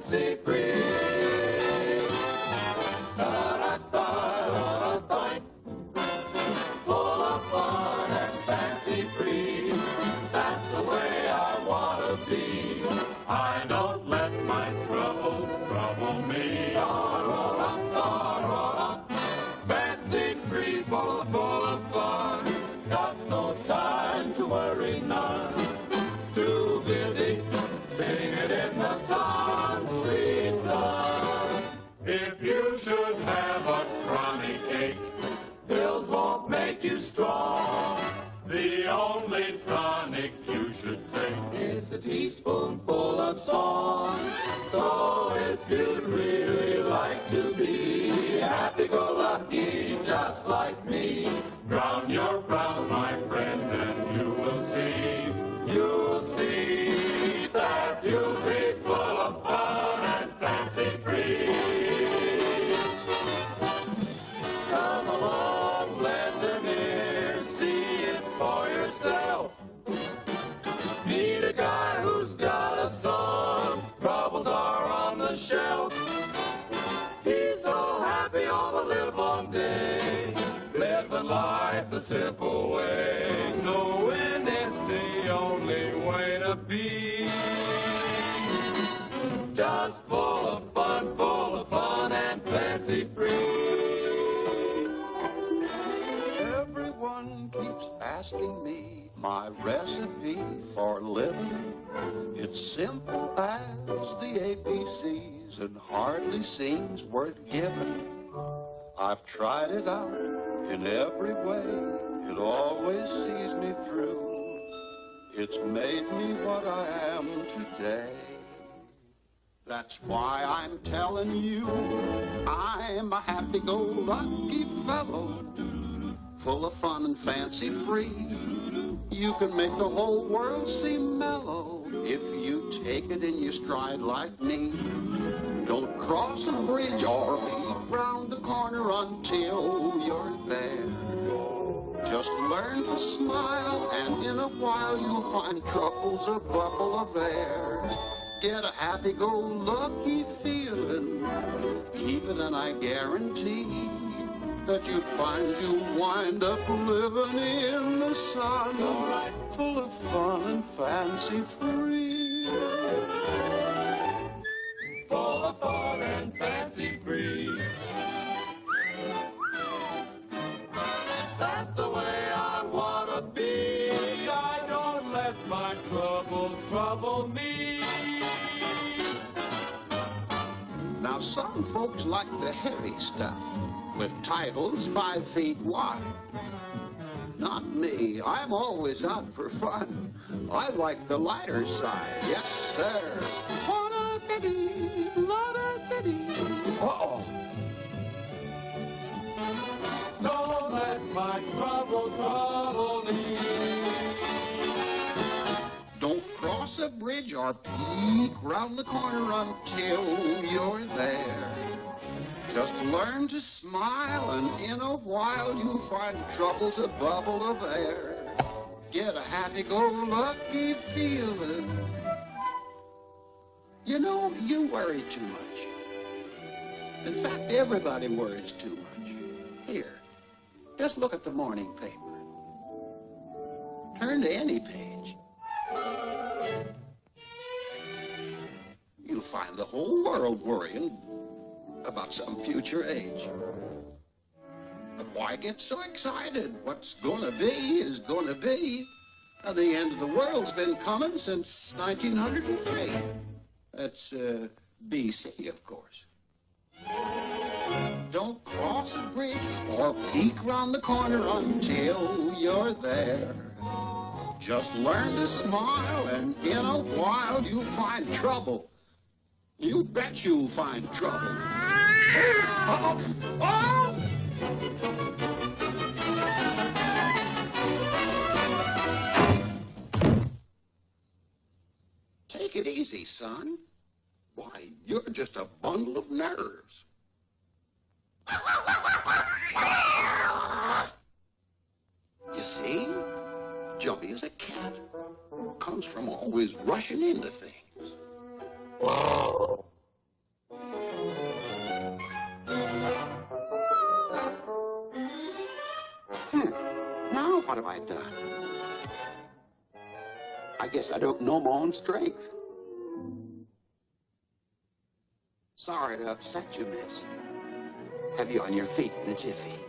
fancy free. Full of fun and fancy free. That's the way I want to be. I don't let my troubles trouble me. Fancy free, full of fun. Got no time to worry none. Too busy singing in the sun, sweet sun. If you should have a chronic ache, pills won't make you strong. The only tonic you should take is a teaspoonful of song. So if you'd really like to be happy-go-lucky just like me, drown your frowns, my friend, and you'll see that you'll be full of fun and fancy free. Come along, lend an ear, see it for yourself. Meet a guy who's got a song, troubles are on the shelf. He's so happy all the livelong day, living life the simple way, knowing it's the only way to be. Just full of fun and fancy free. Everyone keeps asking me my recipe for living. It's simple as the ABCs and hardly seems worth giving. I've tried it out in every way. It always sees me through. It's made me what I am today. That's why I'm telling you, I'm a happy-go-lucky fellow, full of fun and fancy free. You can make the whole world seem mellow if you take it in your stride like me. Don't cross a bridge or peek round the corner until you're there. Just learn to smile, and in a while you'll find trouble's a bubble of air. Get a happy-go-lucky feeling, keep it, and I guarantee that you'll find you'll wind up living in the sun, full of fun and fancy free. Full of fun and fancy free. That's the way I want to be. I don't let my troubles trouble me. Now some folks like the heavy stuff with titles 5 feet wide. Not me. I'm always out for fun. I like the lighter side. Yes, sir. Uh-oh. Don't let my troubles trouble me. Don't cross a bridge or peek round the corner until you're there. Just learn to smile, and in a while you'll find trouble's a bubble of air. Get a happy-go-lucky feeling. You know, you worry too much. In fact, everybody worries too much. Here, just look at the morning paper. Turn to any page. You'll find the whole world worrying about some future age. But why get so excited? What's gonna be is gonna be. Now, the end of the world's been coming since 1903. That's BC, of course. Don't cross a bridge or peek round the corner until you're there. Just learn to smile, and in a while you'll find trouble. You bet you'll find trouble. Oh! Oh! Take it easy, son. Why, you're just a bundle of nerves. You see? Jumpy is a cat. Comes from always rushing into things. Now what have I done? I guess I don't know my own strength. Sorry to upset you, miss. Have you on your feet in a jiffy?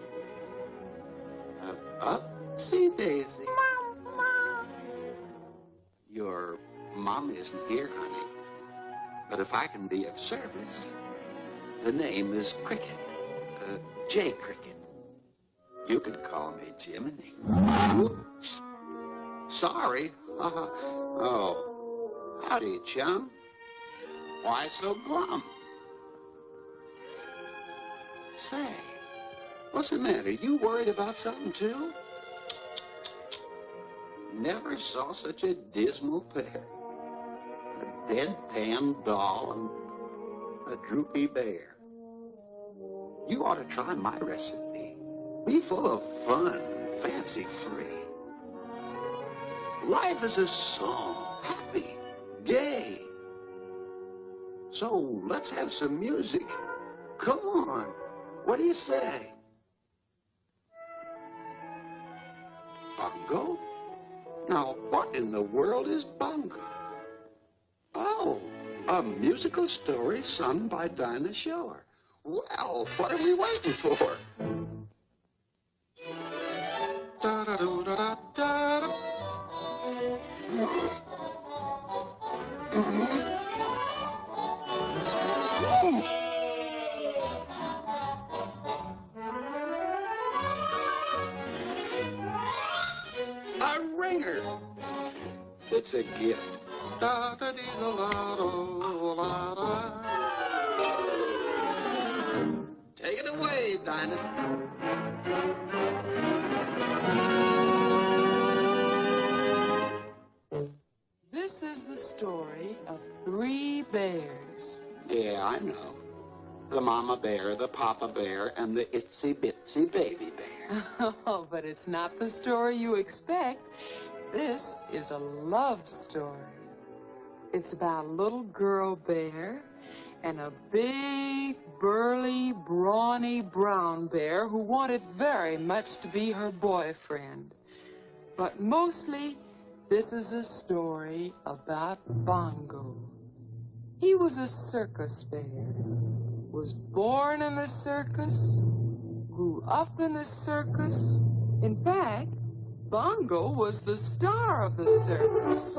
Upsy daisy. Mom. Your mom isn't here, honey. But if I can be of service, the name is Cricket. J. Cricket. You could call me Jiminy. Oops. Sorry. Oh. Howdy, chum. Why so glum? Say, what's the matter? You worried about something, too? Never saw such a dismal pair. A deadpan doll and a droopy bear. You ought to try my recipe. Be full of fun, fancy-free. Life is a song, happy, gay. So let's have some music. Come on. What do you say? Bungo? Now, what in the world is Bungo? Oh, a musical story sung by Dinah Shore. Well, what are we waiting for? Da-da-do-da-da-da-da. A ringer. It's a gift. Da-da-dee-da-da-da-da-da. Take it away, Dinah. This is the story of 3 bears. Yeah, I know. The mama bear, the papa bear, and the itsy bitsy baby bear. Oh, but it's not the story you expect. This is a love story. It's about a little girl bear and a big, burly, brawny brown bear who wanted very much to be her boyfriend. But mostly, this is a story about Bongo. He was a circus bear, was born in the circus, grew up in the circus. In fact, Bongo was the star of the circus.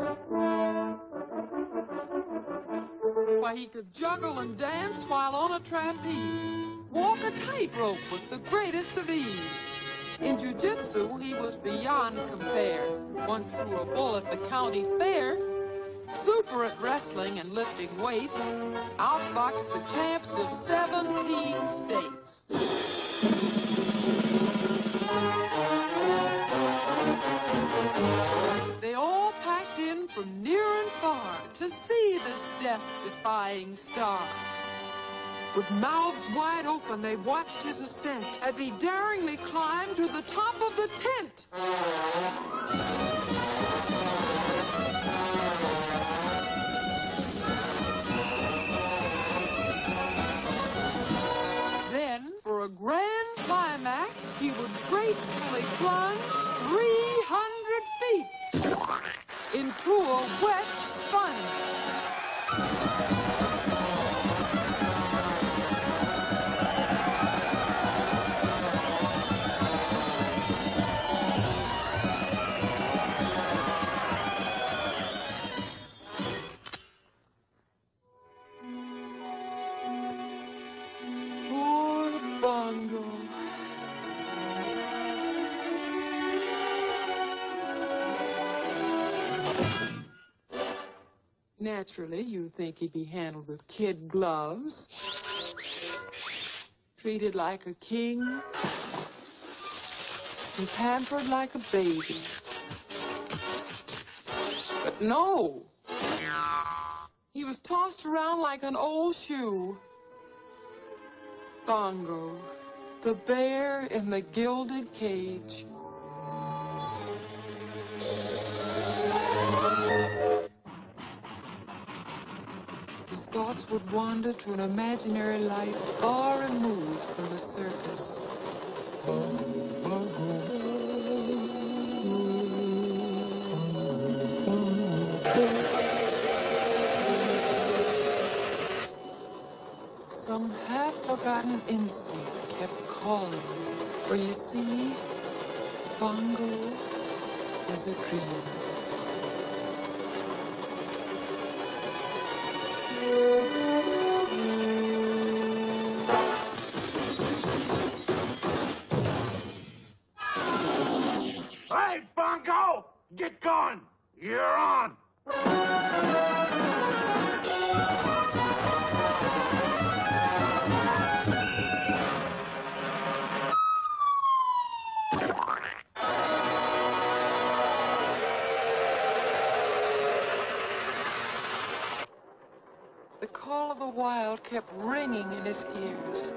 Why, he could juggle and dance while on a trapeze, walk a tightrope with the greatest of ease. In jiu-jitsu, he was beyond compare. Once threw a bull at the county fair. Super at wrestling and lifting weights. Outboxed the champs of 17 states. They all packed in from near and far to see this death-defying star. With mouths wide open, they watched his ascent as he daringly climbed to the top of the tent. Then, for a grand climax, he would gracefully plunge 300 feet into a wet sponge. Bongo. Naturally, you'd think he'd be handled with kid gloves, treated like a king, and pampered like a baby. But no! He was tossed around like an old shoe. Bongo, the bear in the gilded cage. His thoughts would wander to an imaginary life far removed from the circus. instinct kept calling me. For you see, Bongo was a dreamer. Hey, Bongo! Get going! You're on! The call of the wild kept ringing in his ears.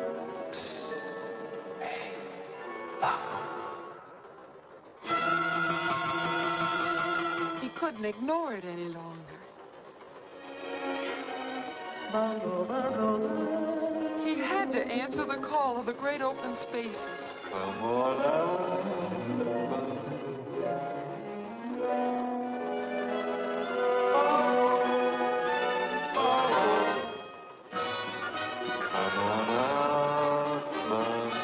He couldn't ignore it any longer. Bongo, bongo. He had to answer the call of the great open spaces. Come on out. Come on out, Bongo.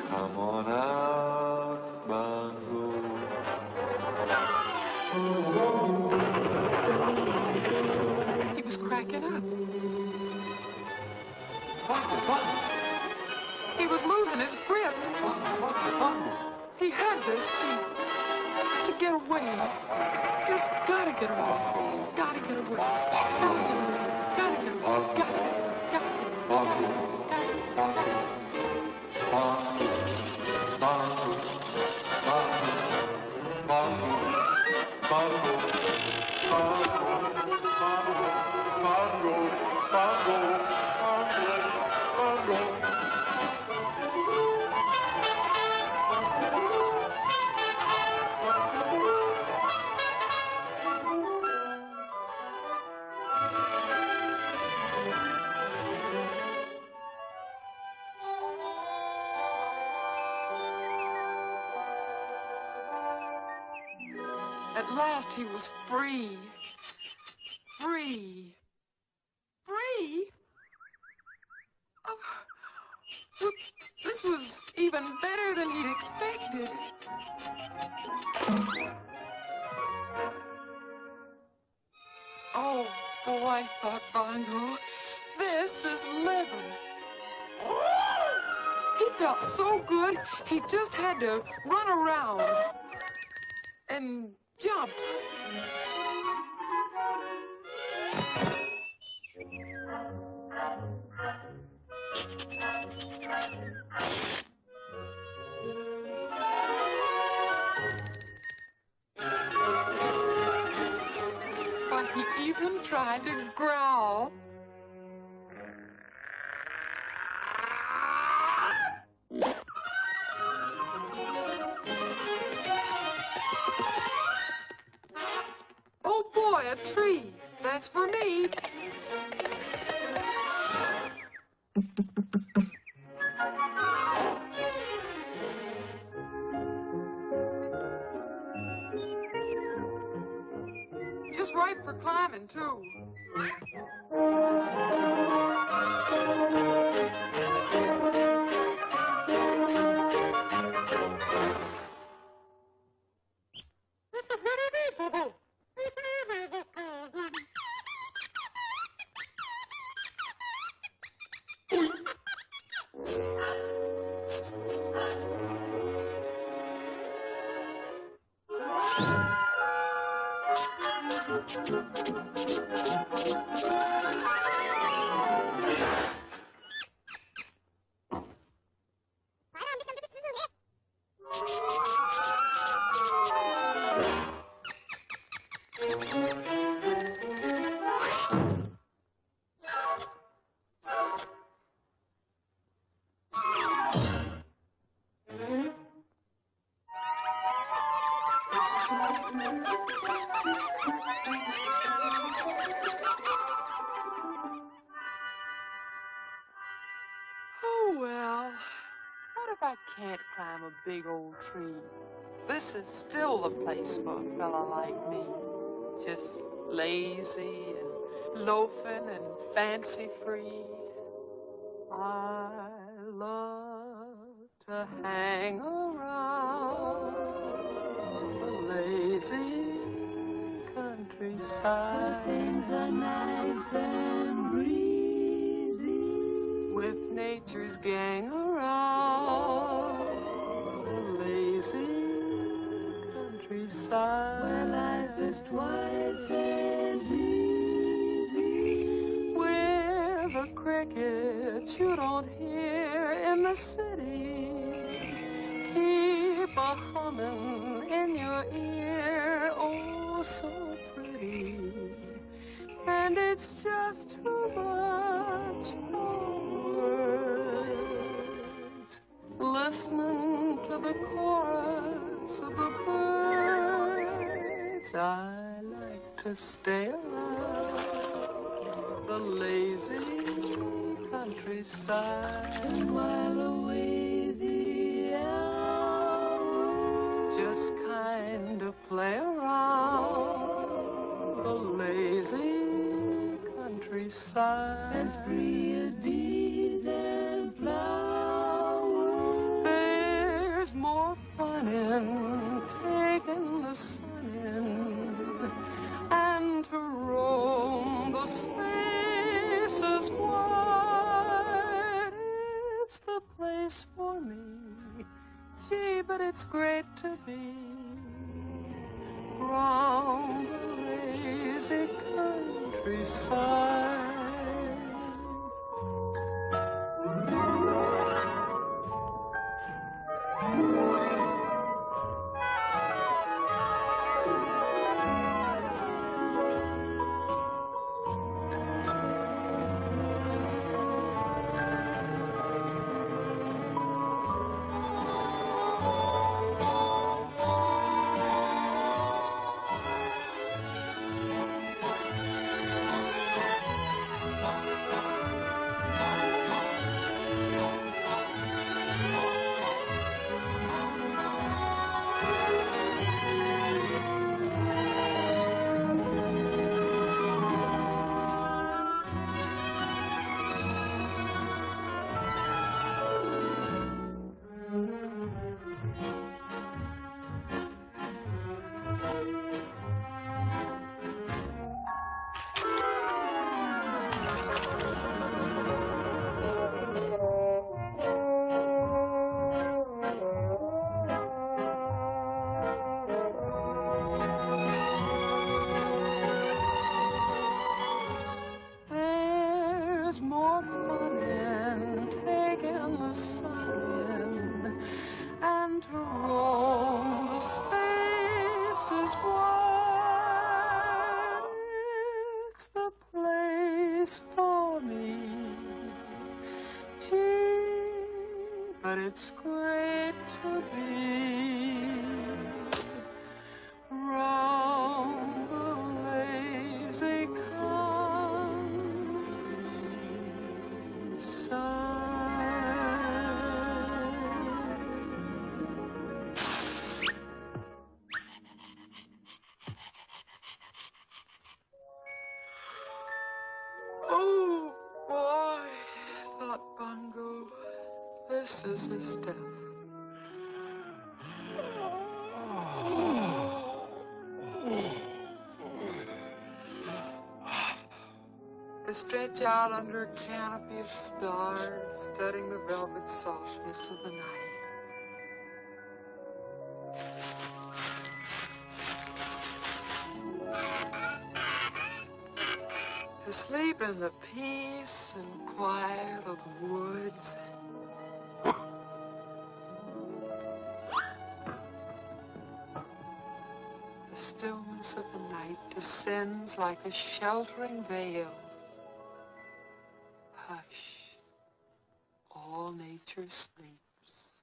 Come on out, Bongo. He was cracking up. He was losing his grip. He had this to get away. Just gotta get away. Gotta get away. Gotta get away. Gotta get away. Gotta get away. At last he was free. Free. Free? Oh, well, this was even better than he'd expected. Oh, boy, thought Bongo, this is living. He felt so good, he just had to run around and jump. But he even tried to growl. Oh boy, a tree. That's for me. Just right for climbing, too. Oh, well, what if I can't climb a big old tree? This is still the place for a fella like me. Just lazy and loafing and fancy free. I love to hang around the lazy countryside. Things are nice and breezy, with nature's gang around the lazy countryside, where life is twice as easy, with a cricket you don't hear in the city. Keep a humming in your ear, oh so pretty, and it's just too much for words. Listening to the chorus of the birds, I like to stay around the lazy countryside and while away the hours, just kind of play around the lazy countryside, as free as bees and flowers. There's more fun in taking the sun in and to roam the spaces wide. It's the place for me. Gee, but it's great to be round the lazy countryside. There's more fun in taking the sun in and to roam the spaces wide. It's the place for me. Gee, but it's great to be round the lazy Oh, boy, thought Bungo, this is the stuff. To stretch out under a canopy of stars, studying the velvet softness of the night. To sleep in the peace and quiet of the woods. The stillness of the night descends like a sheltering veil. Hush, all nature sleeps.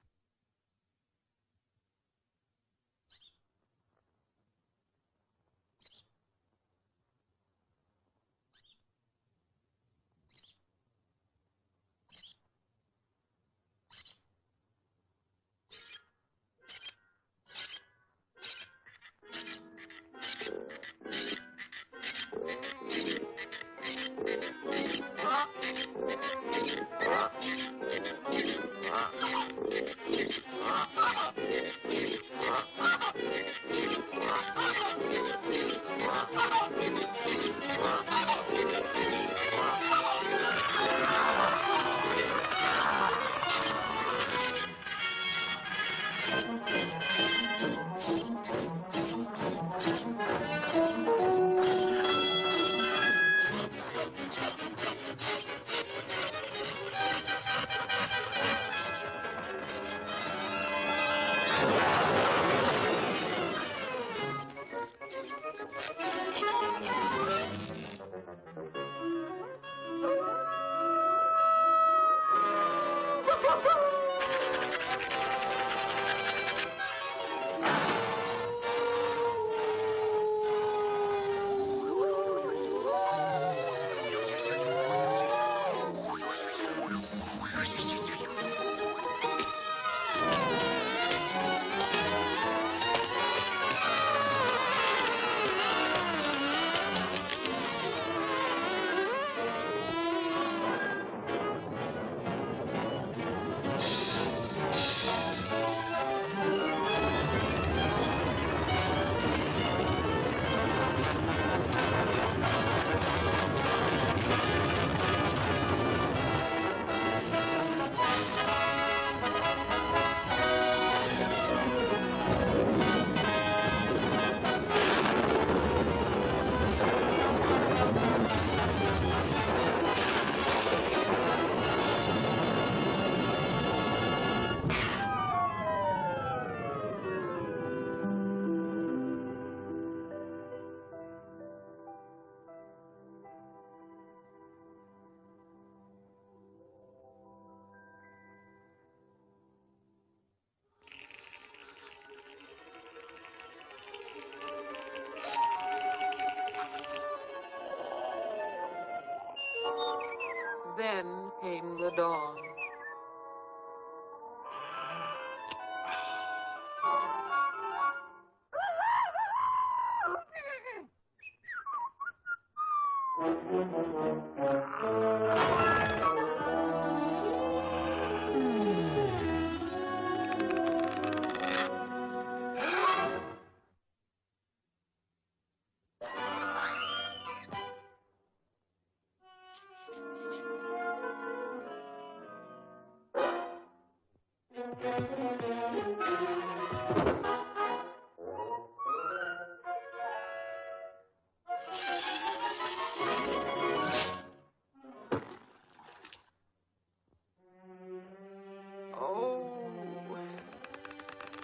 Then came the dawn.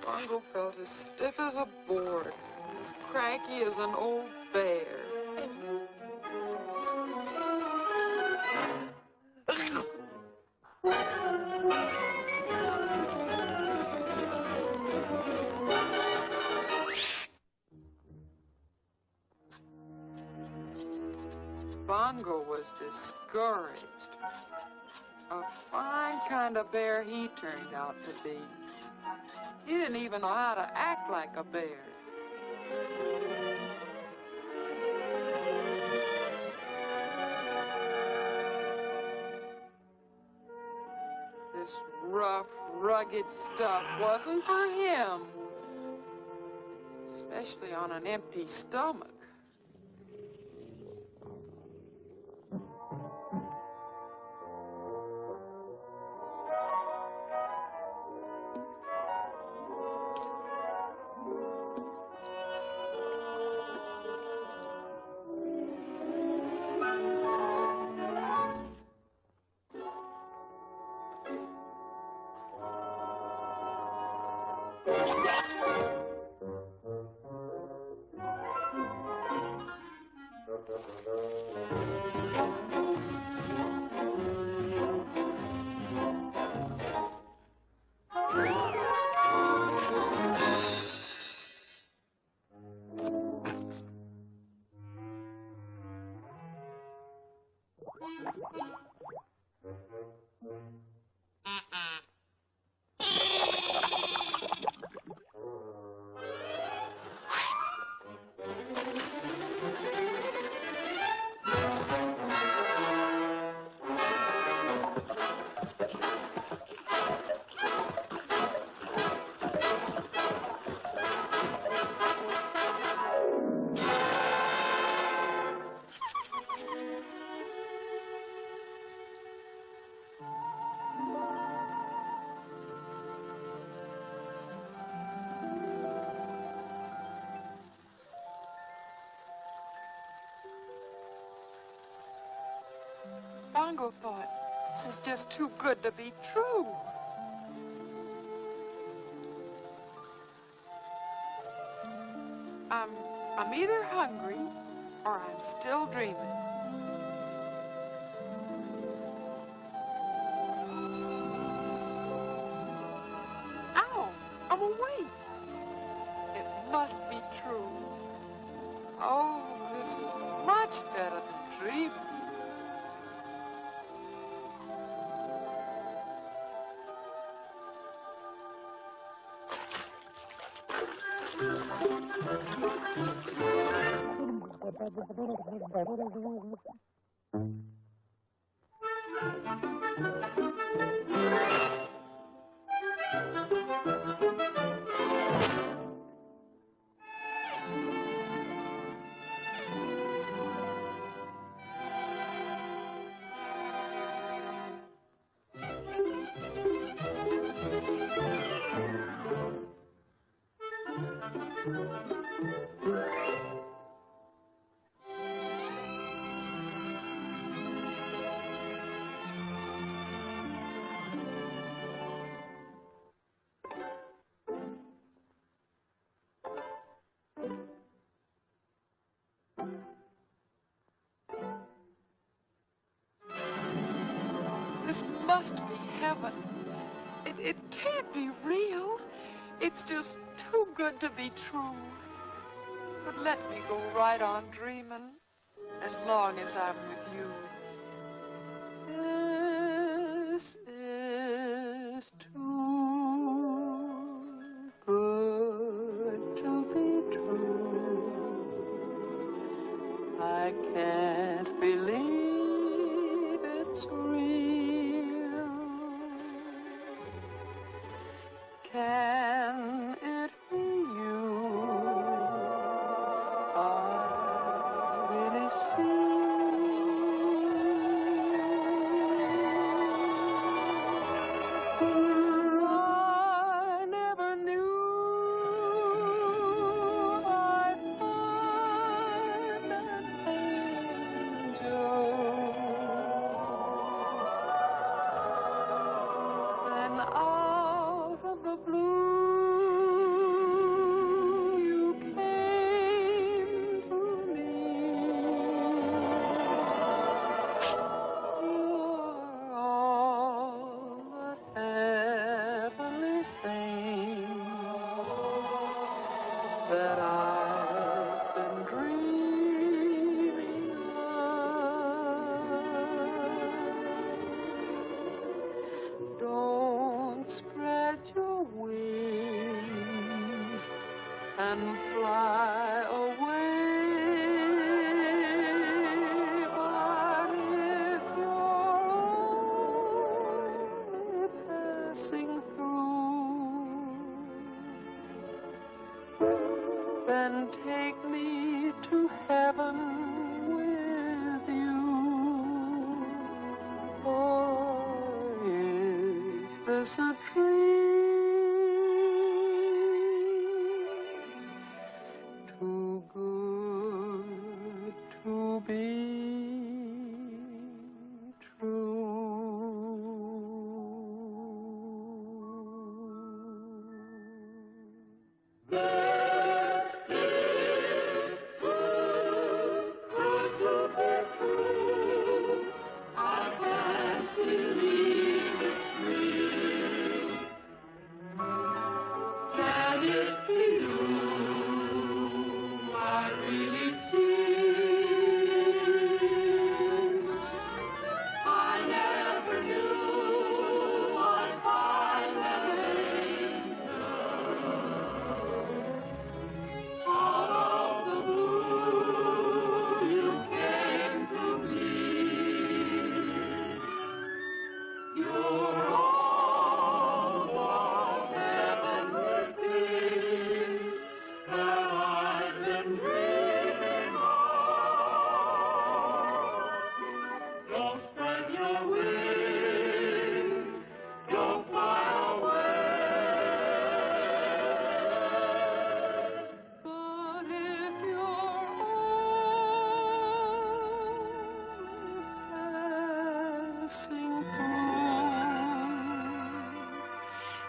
Bongo felt as stiff as a board, as cranky as an old bear. Bongo was discouraged. A fine kind of bear he turned out to be. He didn't even know how to act like a bear. This rough, rugged stuff wasn't for him, especially on an empty stomach. Bongo thought, this is just too good to be true. I'm either hungry or I'm still dreaming. Ow! I'm awake. It must be true. Oh, this is much better than dreaming. This must be heaven. It can't be real. It's just too good to be true. But let me go right on dreaming as long as I'm with you. This is too good to be true. I can't believe it's real. Can it be you? I really see. I never knew I'd find an angel. Then out of the blue, you came to me. You're all the heavenly things that I've been dreaming of. Don't spread your wings and fly away. But if you're only passing through, then take me to heaven with you. Or is this a dream? Too good to be true. You're all the heavenly things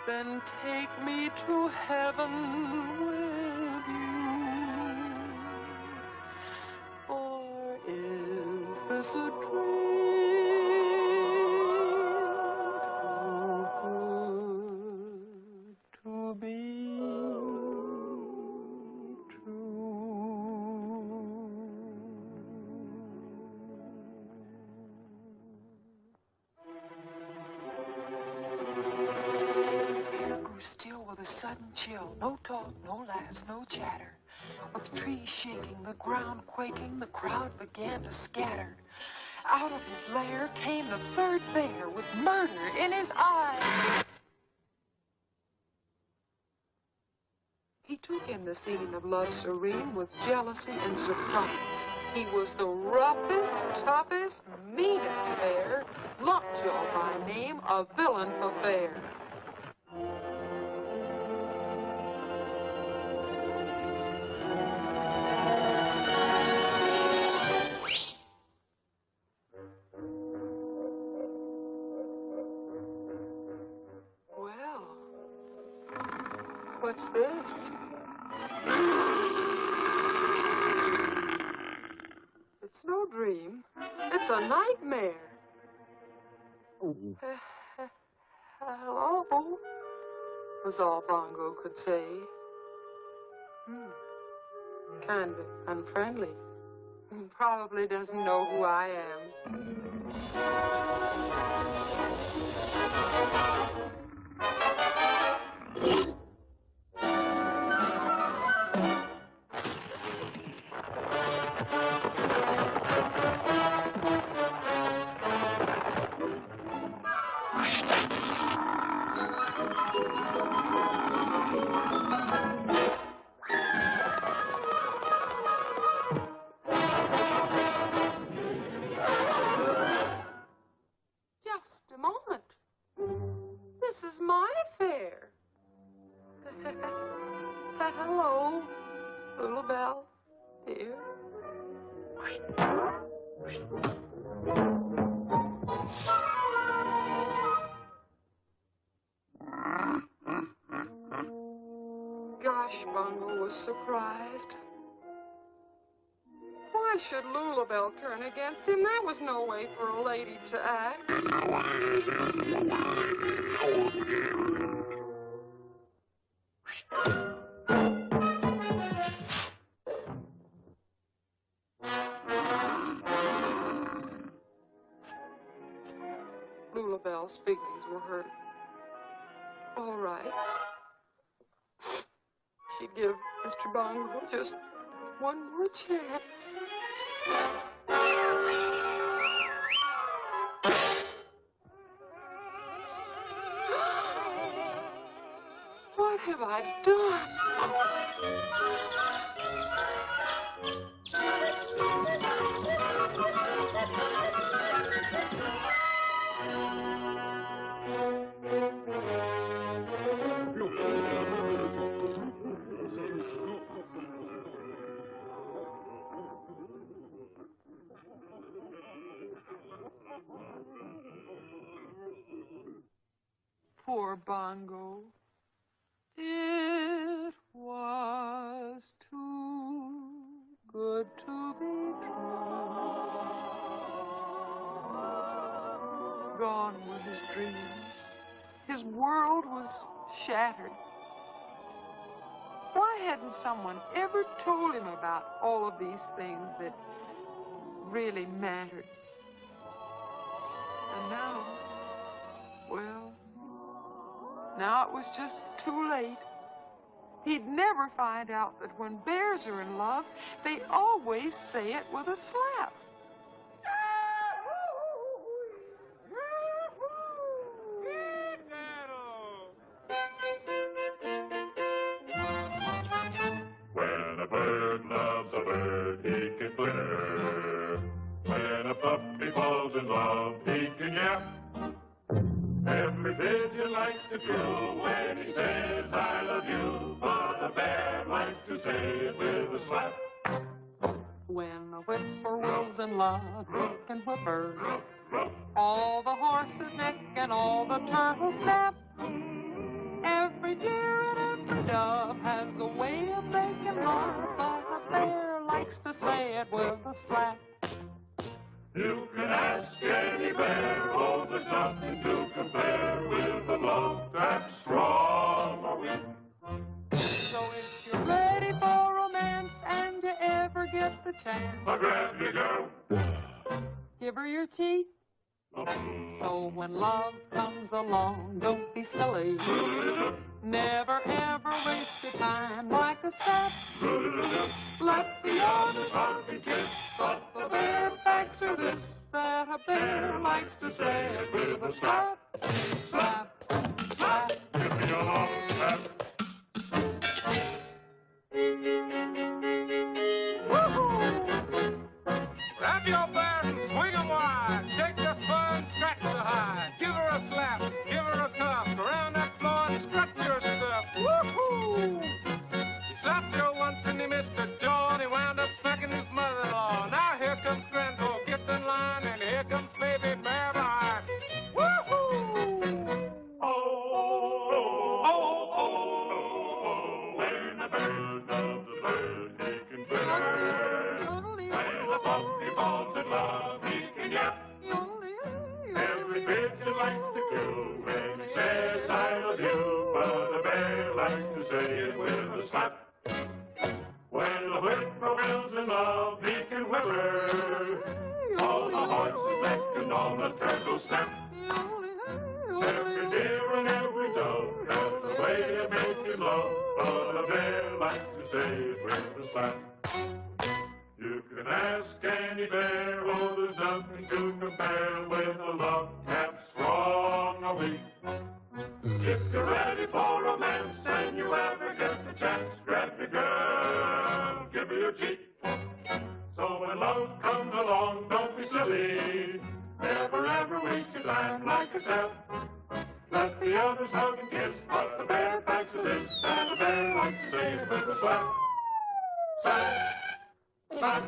then take me to heaven with you. Or is this a dream too good to be true? Air grew still with a sudden chill. No talk, no laughs, no chatter. With trees shaking, the ground quaking, the crowd began to scatter. Out of his lair came the third bear with murder in his eyes. He took in the scene of love serene with jealousy and surprise. He was the roughest, toughest, meanest bear, Lockjaw by name, a villain for fair. Well, what's this? It's no dream. It's a nightmare. Hello, was all Bongo could say. Kind of unfriendly. Probably doesn't know who I am. Just a moment. This is my affair. Hello, little Belle, dear. Gosh, Bongo was surprised. Why should Lulabelle turn against him? That was no way for a lady to act. Lulabelle's feelings were hurt. All right. She'd give Mr. Bongo just one more chance. What have I done? Poor Bongo. It was too good to be true. Gone were his dreams. His world was shattered. Why hadn't someone ever told him about all of these things that really mattered? And now, well, now it was just too late. He'd never find out that when bears are in love, they always say it with a slap. When a bird loves a bird, he can flitter. When a puppy falls in love, he can yap. Every pigeon likes to trill when he says, I love you, but a bear likes to say it with a slap. When a whippoorwill's in love, he can whipper. All the horses neck and all the turtles snap. likes to say it with a slap. You can ask any bear, oh, there's nothing to compare with a love that's strong or weak. So if you're ready for romance and you ever get the chance, I'll grab your girl. give her your cheek. So when love comes along, don't be silly. Never ever waste your time like a sap. Let the others hug and kiss, but the bare facts are this, that a bear likes to say it with a slap. Slap, slap. Give me a long slap. Grab your bear and swing 'em wide. Shake the fur and scratch the hide. Give her a slap, give her a cuff. Around that floor and strut your stuff. Woohoo! He slapped her once and he missed her jaw, and he wound up smacking his mother-in-law. Now here comes Grandpa, get in line, and here comes baby bear behind. Woohoo! When a bird loves a bird, he can bird. When a puppy falls in love, he can yap. Every pigeon likes to coo when he says I love you, but a bear likes to say it with a slap. When the whippoorwill's in love, he can whimper. All the horses beckon, all the turtles snap. Every deer and every dove has a way of making love, but a bear likes to say it with a slap. You can ask any bear, oh, there's nothing to compare with a love that's strong or weak. If you're ready for romance and you ever get the chance, grab your girl, give her your cheek. So when love comes along, don't be silly. Never ever waste your time like a sap. Let the others hug and kiss, but the bear facts are this, and the bear likes to say it with a slap. Slap. Slap.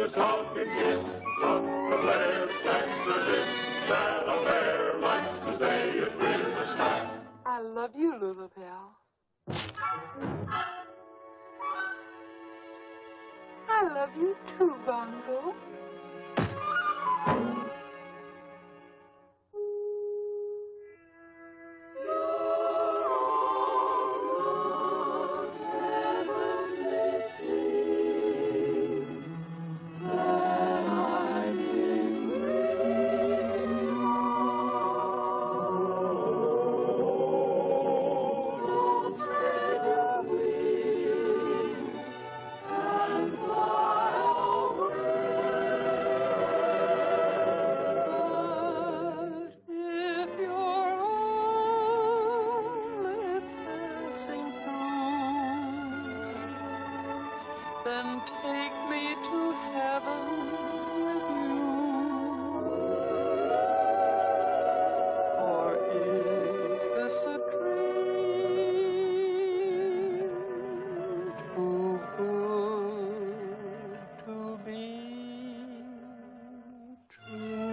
Christmas hug and kiss. Look, the Blair stacks a list that a bear likes to stay it with a snack. I love you, Lulabelle. I love you too, Bongo. Then take me to heaven with you. Or is this a dream too good to be true?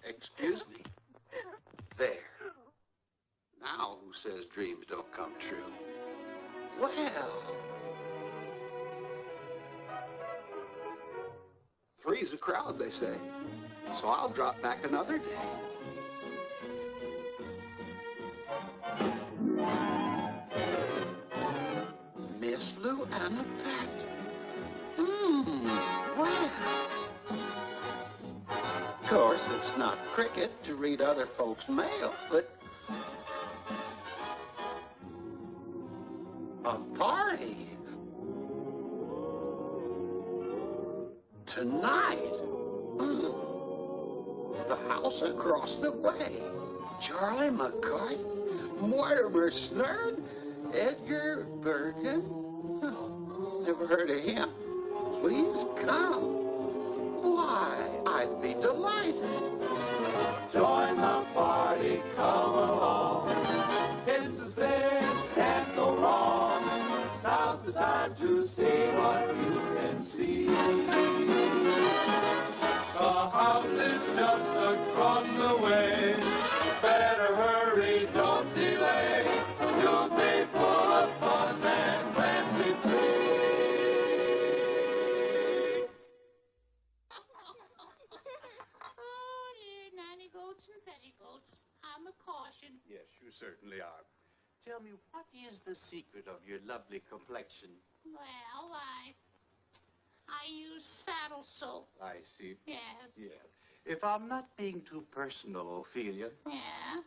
Excuse me. There. Now who says dreams don't come true? Well. Three's a crowd, they say. So I'll drop back another day. Miss Lou and Pat. Well. Of course, it's not cricket to read other folks' mail, but a party tonight. The house across the way. Charlie McCarthy, Mortimer Snerd, Edgar Bergen. Never heard of him. Please come. Why, I'd be delighted. Join the party, come along. It's a sin, can't go wrong. Now's the time to see what you can see. The house is just across the way. Better hurry, don't delay. You'll be full of fun and fancy free. Oh, dear nanny goats and petticoats. I'm a caution. Yes, you certainly are. Tell me, what is the secret of your lovely complexion? Well, I use saddle soap. I see. Yes. Yes. If I'm not being too personal, Ophelia, Yeah.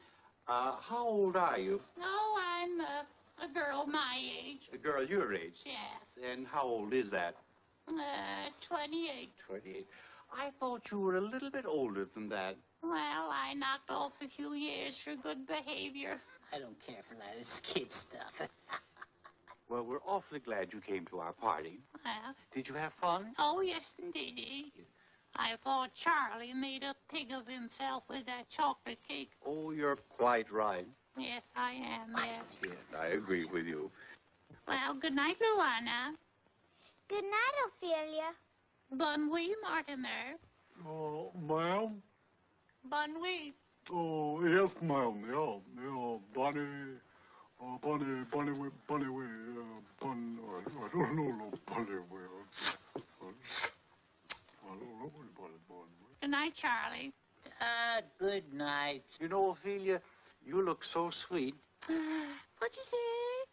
how old are you? Oh, I'm a girl my age. A girl your age. Yes. And how old is that? 28. 28. I thought you were a little bit older than that. Well, I knocked off a few years for good behavior. I don't care for that. It's kid stuff. Well, we're awfully glad you came to our party. Well, Did you have fun? oh, yes, indeed. I thought Charlie made a pig of himself with that chocolate cake. Oh, you're quite right. Yes, I am, yes. Yes, I agree with you. Well, good night, Luana. Good night, Ophelia. Bon nuit, Mortimer. Oh, ma'am? Bon nuit. Oh, yes, ma'am. Yeah, Bonnie, Bonnie, I don't know, Bonnie, Good night, Charlie. Good night. You know, Ophelia, you look so sweet. What'd you say?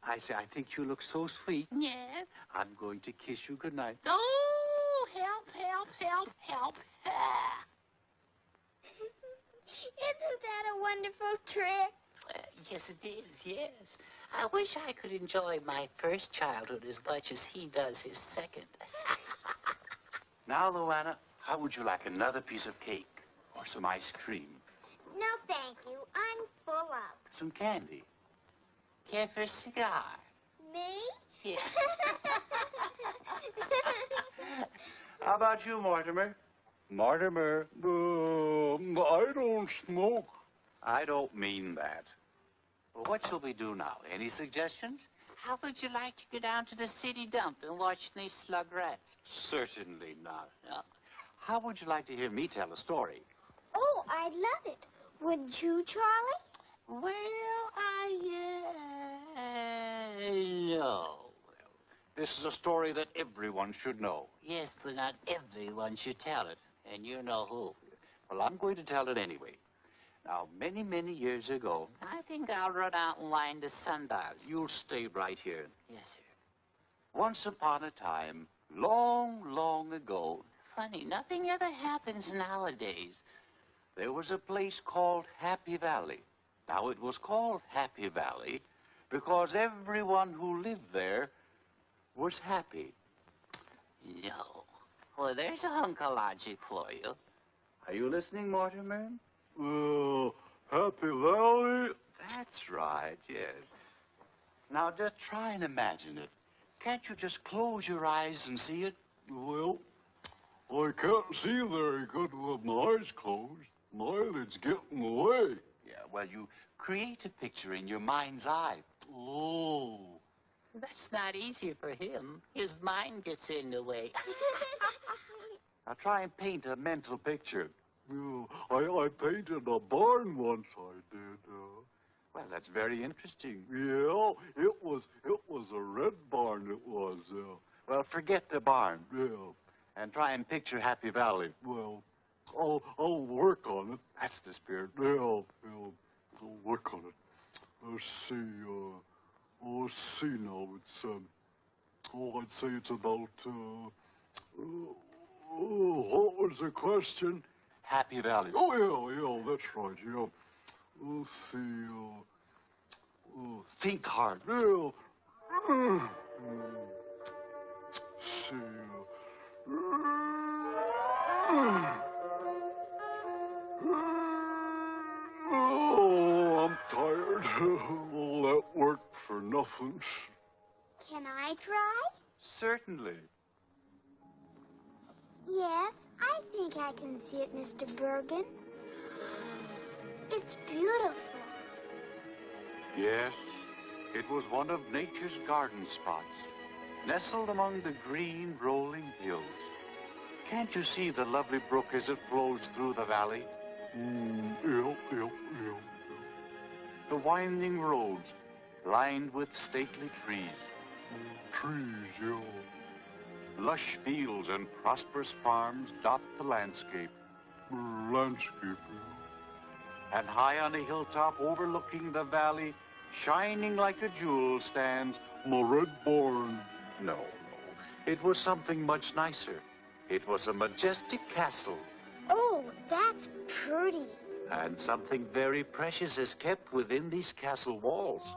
I say, I think you look so sweet. Yes. I'm going to kiss you goodnight. Oh, help, help, help, help. Isn't that a wonderful trick? Yes, it is, yes. I wish I could enjoy my first childhood as much as he does his second. Now, Luana, how would you like another piece of cake or some ice cream? No, thank you. I'm full up. Some candy? Care for a cigar? Me? Yeah. How about you, Mortimer? Mortimer. I don't smoke. I don't mean that. Well, what shall we do now? Any suggestions? How would you like to go down to the city dump and watch these slug rats? Certainly not. No. How would you like to hear me tell a story? Oh, I'd love it. Wouldn't you, Charlie? Well, no. This is a story that everyone should know. Yes, but not everyone should tell it. And you know who. Well, I'm going to tell it anyway. Now, many, many years ago... I think I'll run out and wind the sundial. You'll stay right here. Yes, sir. Once upon a time, long, long ago... Funny, nothing ever happens nowadays. There was a place called Happy Valley. Now, it was called Happy Valley because everyone who lived there was happy. No. Well, there's a hunk of logic for you. Are you listening, Mortimer? Happy Valley? That's right, yes. Now, just try and imagine it. Can't you just close your eyes and see it? Well, I can't see very good with my eyes closed. My eyelids get in the way. Yeah, well, you create a picture in your mind's eye. Oh. That's not easy for him. His mind gets in the way. Now, try and paint a mental picture. Yeah, I painted a barn once, I did. Well, that's very interesting. Yeah, it was a red barn, it was. Well, forget the barn. Yeah. And try and picture Happy Valley. Well, I'll work on it. That's the spirit. Yeah, I'll work on it. Let's see, let's see now. It's, I'd say it's about, what was the question? Happy Valley. Oh, yeah, that's right, yeah. Let's see, think hard. Yeah. See, oh, I'm tired. All that work for nothing. Can I try? Certainly. Yes, I think I can see it, Mr. Bergen. It's beautiful. Yes, it was one of nature's garden spots, nestled among the green, rolling hills. Can't you see the lovely brook as it flows through the valley? Yeah. The winding roads, lined with stately trees. Trees, yeah. Lush fields and prosperous farms dot the landscape. Landscape, yeah. And high on a hilltop overlooking the valley, shining like a jewel, stands my red barn. No. It was something much nicer. It was a majestic castle. Oh, that's pretty. And something very precious is kept within these castle walls.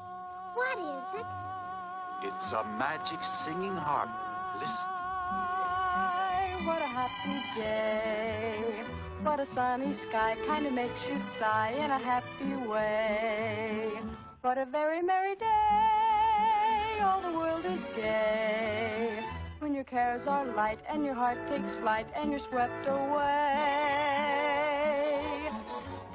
What is it? It's a magic singing harp. Listen. What a happy day. What a sunny sky kind of makes you sigh in a happy way. What a very merry day. All the world is gay. When your cares are light and your heart takes flight and you're swept away.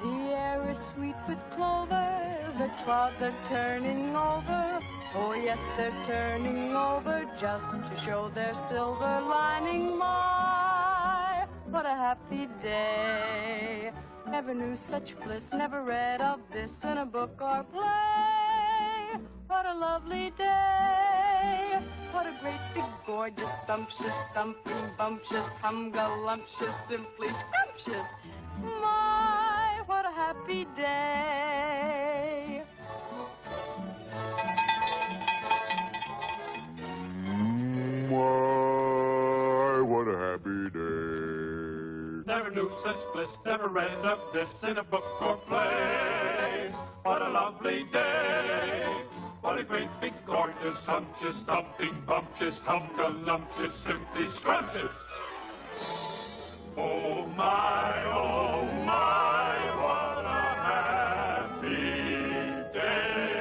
The air is sweet with clover. The clouds are turning over. Oh, yes, they're turning over just to show their silver lining. My, what a happy day. Never knew such bliss, never read of this in a book or play. What a lovely day. What a great big gorgeous sumptuous thumping bumptious humgalumptious simply scrumptious. My, what a happy day. My, what a happy day. Never knew such bliss, never read of this in a book or play. What a lovely day. What a great big gorgeous sumptuous thumping bumptious humgalumptious simply scrumptious. Oh my, what a happy day.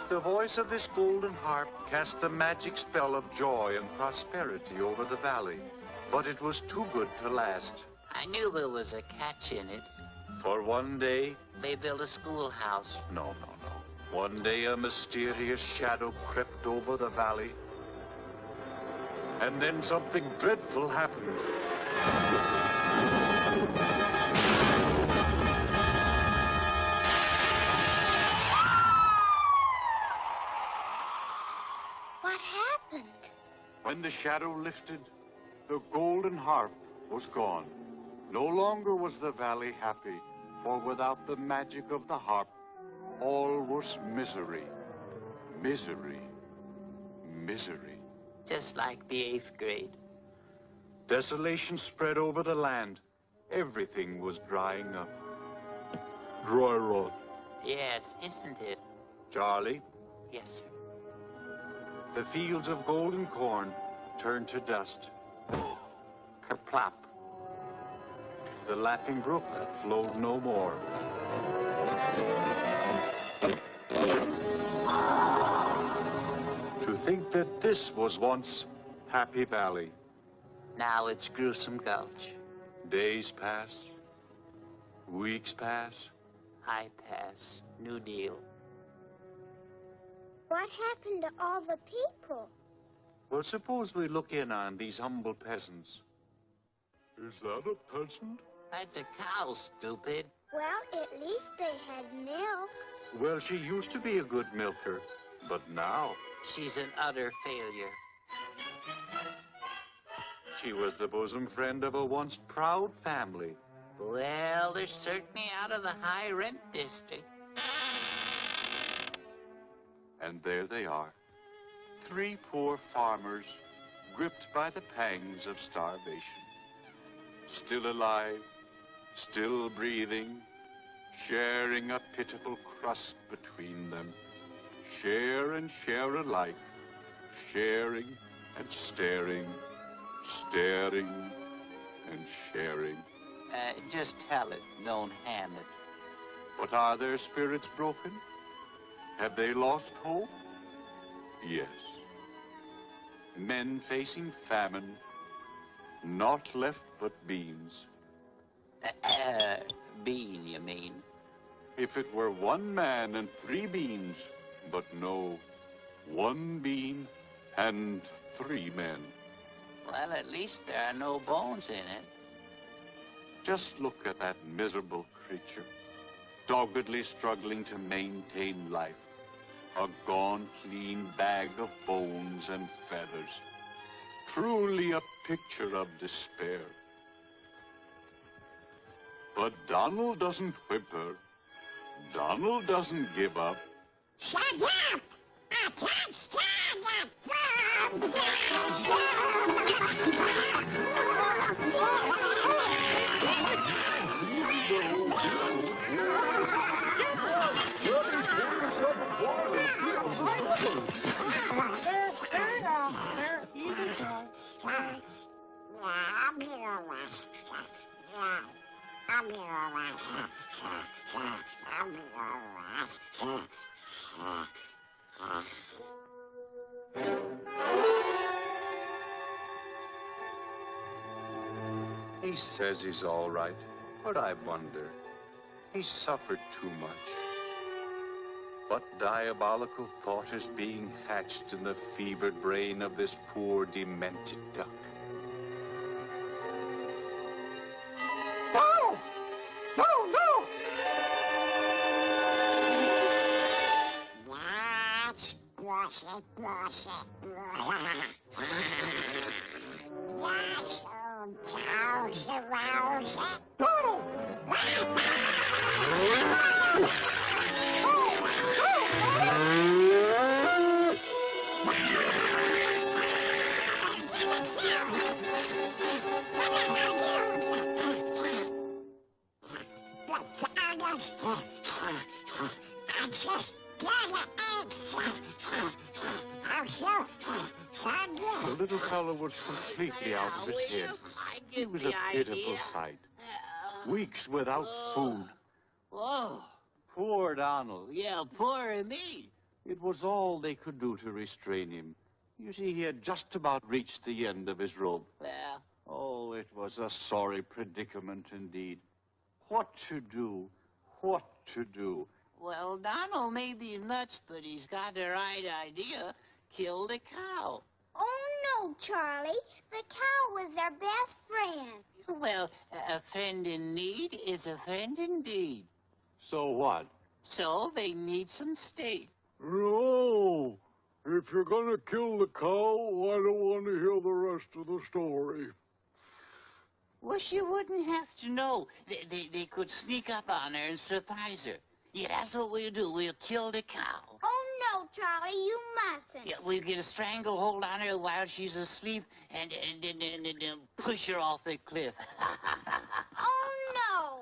The voice of this golden harp cast a magic spell of joy and prosperity over the valley, but it was too good to last. I knew there was a catch in it. For one day... They built a schoolhouse. No. One day a mysterious shadow crept over the valley, and then something dreadful happened. What happened? When the shadow lifted, the golden harp was gone. No longer was the valley happy, for without the magic of the harp, all was misery. Misery. Misery. Just like the 8th grade. Desolation spread over the land. Everything was drying up. Dry rot. Yes, isn't it? Charlie? Yes, sir. The fields of golden corn turned to dust. Kerplop. The laughing brook flowed no more. To think that this was once Happy Valley. Now it's Gruesome Gulch. Days pass. Weeks pass. I pass. New Deal. What happened to all the people? Well, suppose we look in on these humble peasants. Is that a peasant? That's a cow, stupid. Well, at least they had milk. Well, she used to be a good milker, but now... She's an utter failure. She was the bosom friend of a once proud family. Well, they're certainly out of the high rent district. And there they are. 3 poor farmers, gripped by the pangs of starvation. Still alive, still breathing, sharing a pitiful crust between them. Share and share alike, sharing and staring, staring and sharing. Just tell it, don't ham it. But are their spirits broken? Have they lost hope? Yes. Men facing famine, naught left but beans. Bean, you mean? If it were 1 man and 3 beans, but no, 1 bean and 3 men. Well, at least there are no bones in it. Just look at that miserable creature, doggedly struggling to maintain life. A gaunt, lean bag of bones and feathers. Truly a picture of despair. But Donald doesn't whimper. Donald doesn't give up. Shut up! I can't stand it! I'll be all right. I'll be all right. I'll be all right. He says he's all right, but I wonder. He's suffered too much. What diabolical thought is being hatched in the fevered brain of this poor, demented duck? No! No, no! That's bullshit, bullshit, bullshit. That's old cows around it. Donald! I just got The little fellow was completely out of his head. He was a pitiful sight. Weeks without food. Oh, poor Donald. Yeah, poor me. It was all they could do to restrain him. You see, he had just about reached the end of his rope. Well, Oh, it was a sorry predicament indeed. What to do? What to do? well, Donald may be nuts, but he's got the right idea. Kill the cow. Oh, no, Charlie. The cow was their best friend. Well, a friend in need is a friend indeed. So what? So they need some steak. No. If you're gonna kill the cow, I don't want to hear the rest of the story. Well, she wouldn't have to know. They could sneak up on her and surprise her. Yeah, that's what we'll do. We'll kill the cow. Oh, no, Charlie, you mustn't. Yeah, we'll get a stranglehold on her while she's asleep and push her off the cliff. Oh,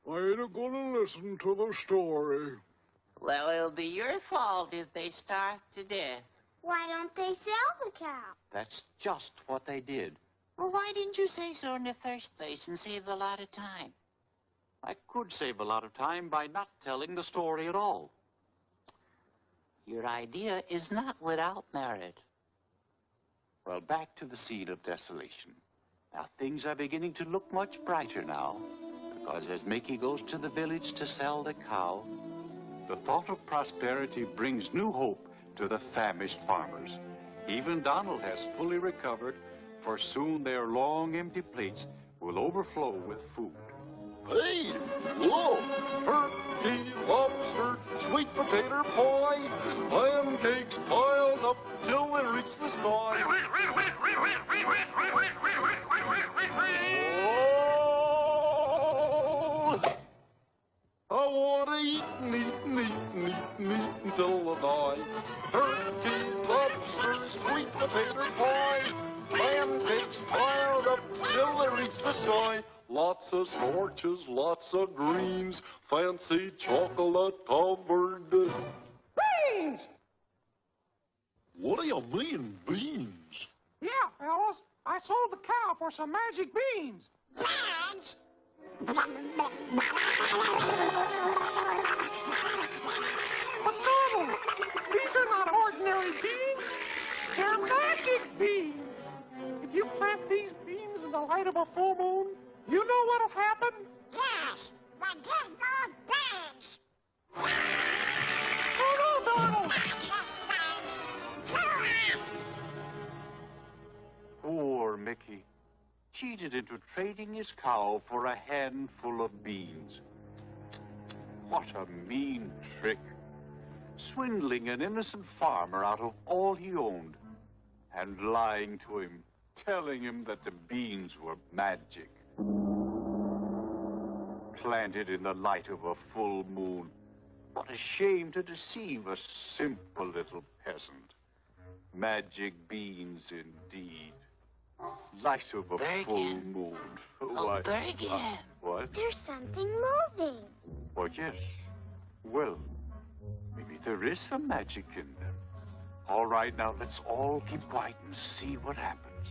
no. I ain't gonna listen to the story. Well, it'll be your fault if they starve to death. Why don't they sell the cow? That's just what they did. Well, why didn't you say so in the first place and save a lot of time? I could save a lot of time by not telling the story at all. Your idea is not without merit. Well, back to the scene of desolation. Now, things are beginning to look much brighter now, because as Mickey goes to the village to sell the cow, the thought of prosperity brings new hope to the famished farmers. Even Donald has fully recovered, for soon their long empty plates will overflow with food. Hey, look! Turkey, lobster, sweet potato pie, pancakes piled up till they reach the sky. Oh! I want to eat and eat and eat and eat and eat until I die. Turkey, lobster, sweet potato pie, pancakes piled up till they reach the sky. Lots of starches, lots of greens, fancy chocolate covered. Beans! What do you mean, beans? Yeah, fellas, I sold the cow for some magic beans. Madge? But Donald, these are not ordinary beans. They're magic beans. If you plant these beans in the light of a full moon, you know what'll happen? Yes, we get more beans. Oh, no, Donald. Poor Mickey, cheated into trading his cow for a handful of beans. What a mean trick. Swindling an innocent farmer out of all he owned and lying to him, telling him that the beans were magic. Planted in the light of a full moon. What a shame to deceive a simple little peasant. Magic beans indeed. Light of a full moon. Oh, Bergen. What? There's something moving. Oh, yes. Well, maybe there is some magic in them. All right, now let's all keep quiet and see what happens.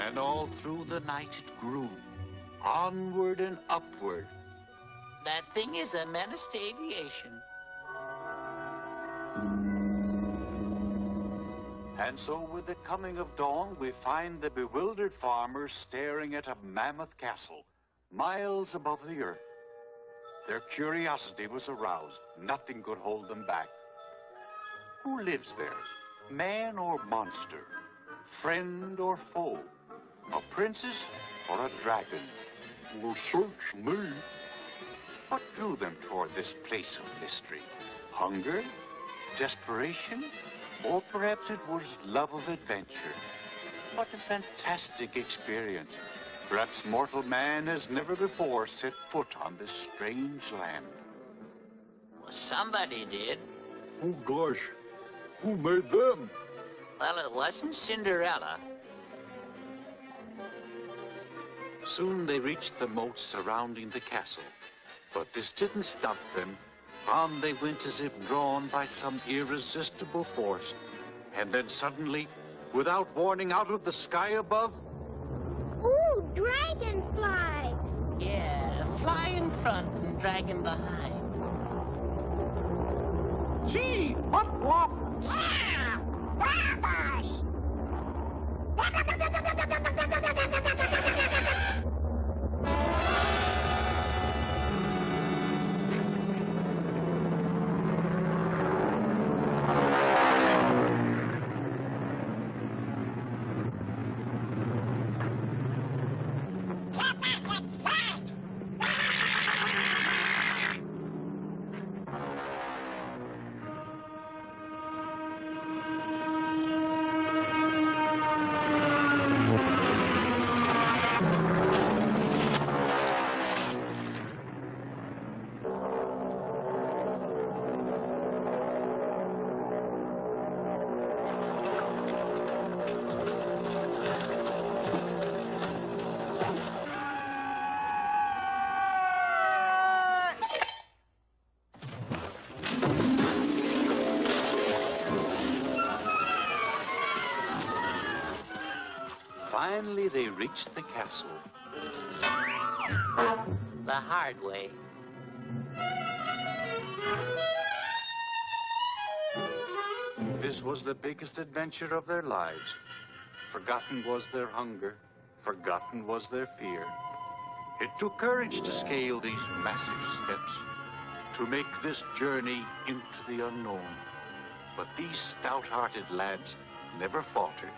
And all through the night it grew, onward and upward. That thing is a menace to aviation. And so with the coming of dawn, we find the bewildered farmers staring at a mammoth castle, miles above the earth. Their curiosity was aroused. Nothing could hold them back. Who lives there? Man or monster? Friend or foe? A princess or a dragon? Well, search me. What drew them toward this place of mystery? Hunger? Desperation? Or perhaps it was love of adventure. What a fantastic experience. Perhaps mortal man has never before set foot on this strange land. Well, somebody did. Oh, gosh. Who made them? Well, it wasn't Cinderella. Soon they reached the moat surrounding the castle. But this didn't stop them. On they went as if drawn by some irresistible force. And then suddenly, without warning, out of the sky above... Ooh, dragonflies! Yeah, fly in front and dragon behind. Gee, what flop? Yeah! Barbers! Finally, they reached the castle. The hard way. This was the biggest adventure of their lives. Forgotten was their hunger. Forgotten was their fear. It took courage to scale these massive steps, to make this journey into the unknown. But these stout-hearted lads never faltered.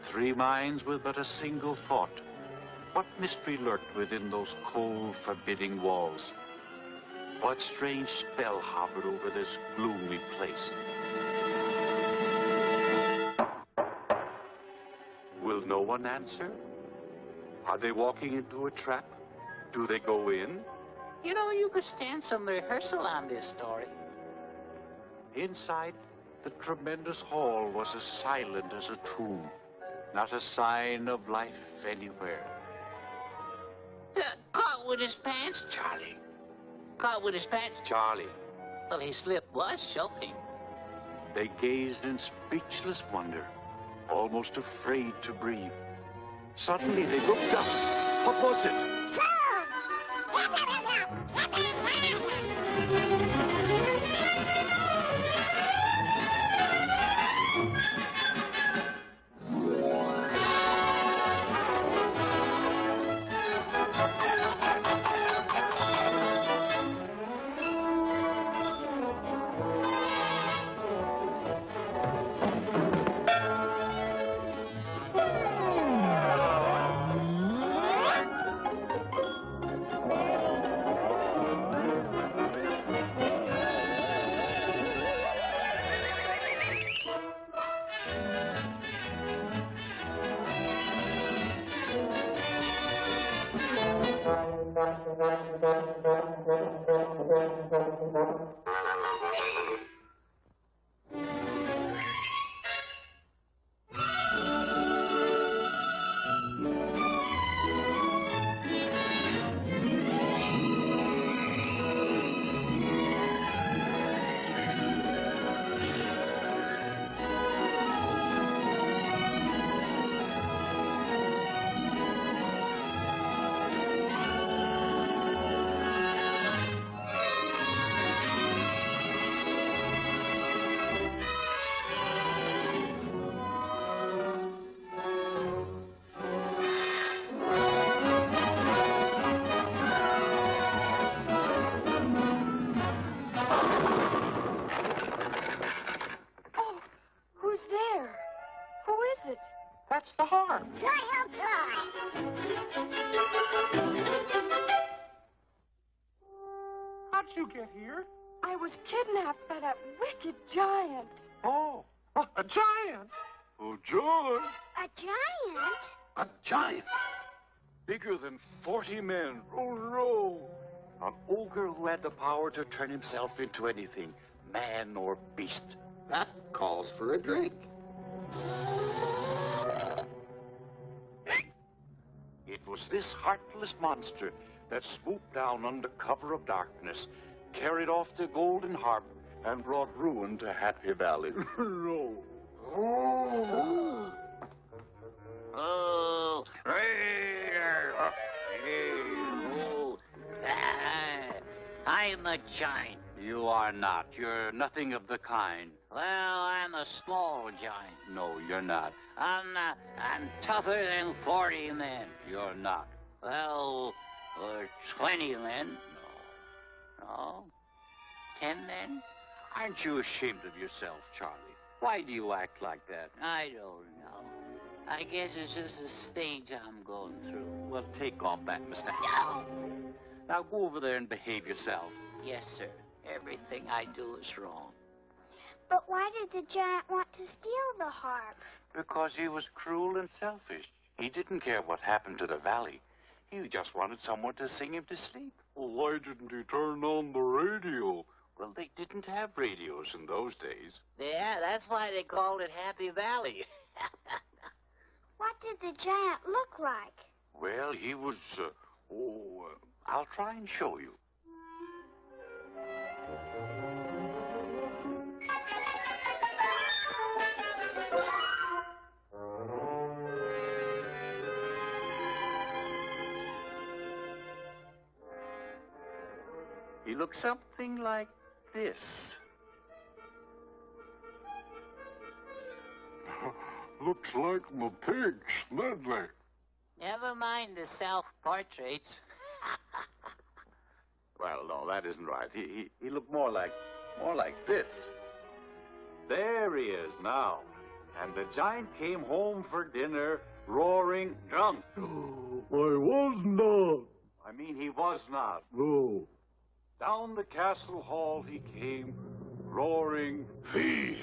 3 minds with but a single thought. What mystery lurked within those cold, forbidding walls? What strange spell hovered over this gloomy place? Will no one answer? Are they walking into a trap? Do they go in? You know, you could stand some rehearsal on this story. Inside, the tremendous hall was as silent as a tomb. Not a sign of life anywhere. Caught with his pants, Charlie. Caught with his pants. Charlie. Well, his slip was showing. They gazed in speechless wonder, almost afraid to breathe. Suddenly they looked up. What was it? harp. How'd you get here? I was kidnapped by that wicked giant. Oh, a giant. Oh, John. A giant? A giant. Bigger than 40 men. Oh, no. An ogre who had the power to turn himself into anything, man or beast. That calls for a drink. It was this heartless monster that swooped down under cover of darkness, carried off the golden harp, and brought ruin to Happy Valley. No. Oh, I'm a giant. You are not. You're nothing of the kind. Well, I'm a small giant. No, you're not. I'm tougher than 40 men. You're not. Well, 20 men. No. 10 men. Aren't you ashamed of yourself, Charlie? Why do you act like that? I don't know. I guess it's just a stage I'm going through. Well, take off that mustache. No! Now go over there and behave yourself. Yes, sir. Everything I do is wrong. But why did the giant want to steal the harp? Because he was cruel and selfish. He didn't care what happened to the valley. He just wanted someone to sing him to sleep. Well, why didn't he turn on the radio? Well, they didn't have radios in those days. Yeah, that's why they called it Happy Valley. What did the giant look like? Well, he was, I'll try and show you. He looked something like this. Looks like my pig, Smedley. Never mind the self-portraits. Well, no, that isn't right. He looked more like this. There he is now. And the giant came home for dinner, roaring drunk. I was not. I mean, he was not. No. Down the castle hall he came, roaring, Fee,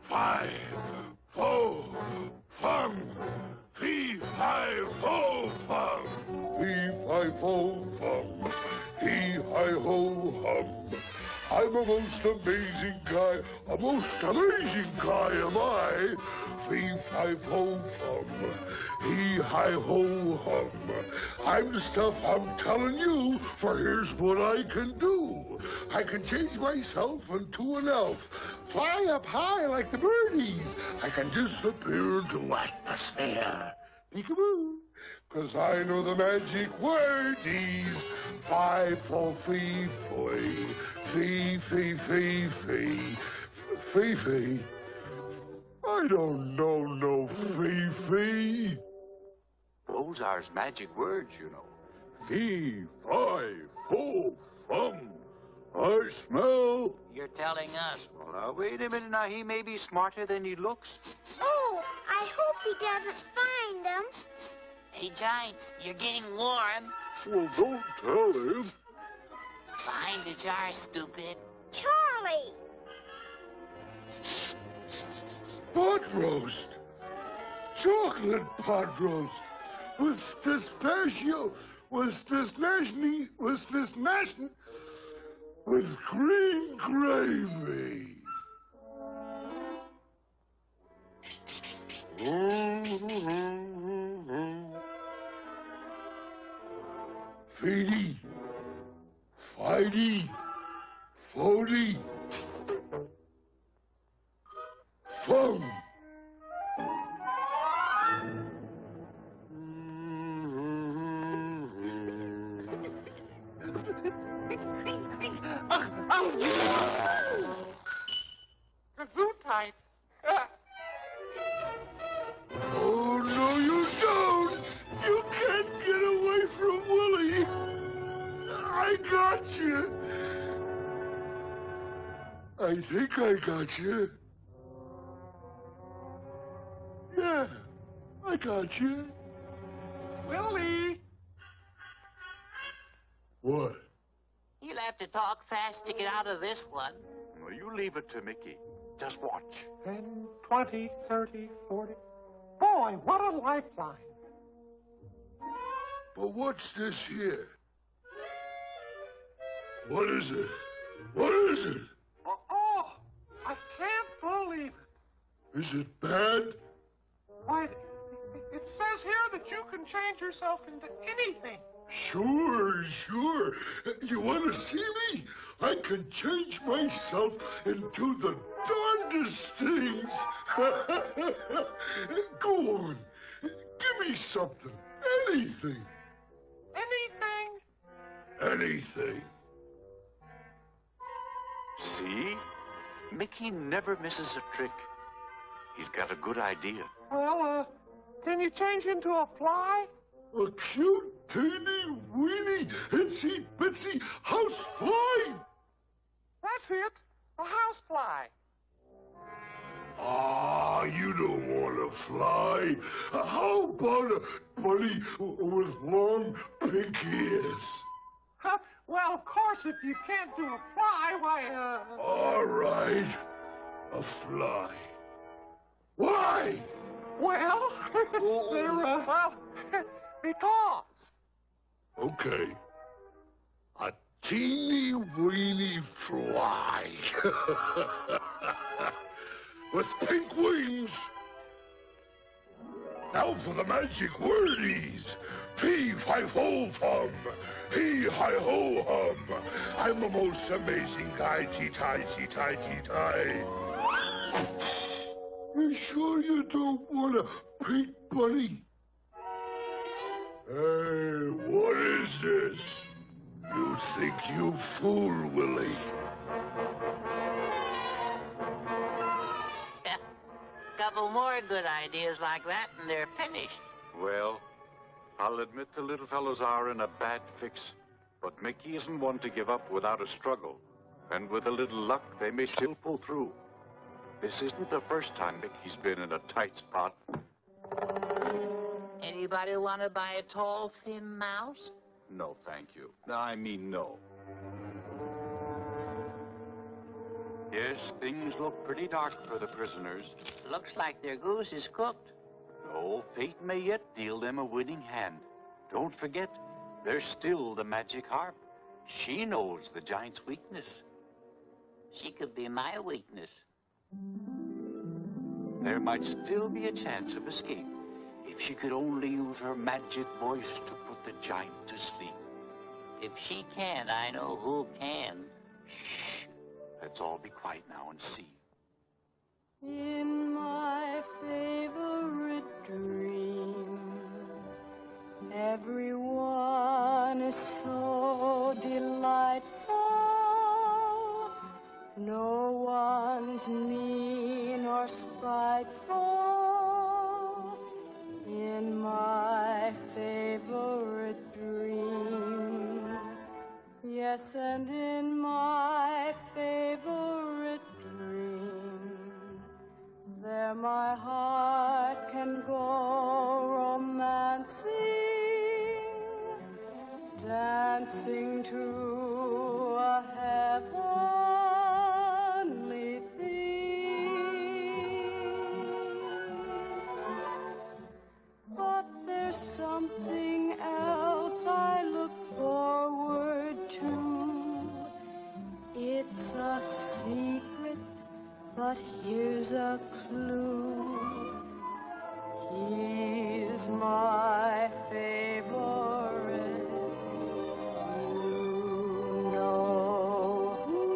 fi, fo, fum. Fee, fi, fo, fum. Fee, fi, fo, fum. Hee, hi, ho, hum. I'm a most amazing guy. A most amazing guy am I. Fee, fi, fo, fum. Hee, hi, ho, hum. I'm the stuff I'm telling you, for here's what I can do. I can change myself into an elf, fly up high like the birdies. I can disappear into atmosphere. Peekaboo. 'Cause I know the magic wordies. Fi, fo, fee, foy. Fee, fee, fee, fee. Fee, fee. I don't know no fee, fee. those are his magic words, you know. Fee, fi, fo, fum. I smell. You're telling us. Well, now, wait a minute. Now, he may be smarter than he looks. Oh, I hope he doesn't find them. Hey, Giant, you're getting warm. Well, don't tell him. Find the jar, stupid. Charlie! Pot roast. Chocolate pot roast. With pistachio. With green gravy. Feedy, fighty, fody, fum. Gesundheit. Oh, no, you don't. You can't get away from Willie. I got you. I think I got you. Yeah, I got gotcha. Willie! What? He'll have to talk fast to get out of this one. Well, you leave it to Mickey. Just watch. 10, 20, 30, 40. Boy, what a lifeline. But what's this here? What is it? What is it? Oh, I can't believe it. Is it bad? Why, it says here that you can change yourself into anything. Sure, sure. You want to see me? I can change myself into the darndest things. Go on. Give me something. Anything. Anything? Anything. See? Mickey never misses a trick. He's got a good idea. Well, can you change into a fly? A cute, teeny, weeny, itsy bitsy housefly. That's it. A housefly. Ah, you don't want to fly. How about a bunny with long pink ears? Huh? Well, of course, if you can't do a fly, why, All right, a fly. Why? Well, they're, well, because. Okay. A teeny weeny fly. With pink wings. Now for the magic wordies. Fee-fi-fo-fum. Hee-hi-ho-hum. I'm a most amazing guy. Tee-tie. You sure you don't want a pink bunny? Hey, what is this? You think you fool, Willie? Couple more good ideas like that and they're finished. Well, I'll admit the little fellows are in a bad fix, but Mickey isn't one to give up without a struggle. And with a little luck, they may still pull through. This isn't the first time Mickey's been in a tight spot. Anybody want to buy a tall, thin mouse? No, thank you. I mean, no. Yes, things look pretty dark for the prisoners. Looks like their goose is cooked. No, fate may yet deal them a winning hand. Don't forget, there's still the magic harp. She knows the giant's weakness. She could be my weakness. There might still be a chance of escape if she could only use her magic voice to put the giant to sleep. If she can, I know who can. Shh. Let's all be quiet now and see. In my favorite dream, everyone is so delightful. No one's mean or spiteful. In my favorite dream, yes, and in my favorite dream, there my heart can go romancing, dancing to a heavenly theme. But there's something else I look forward to. It's a secret, but here's a clue. He's my favorite. You know who.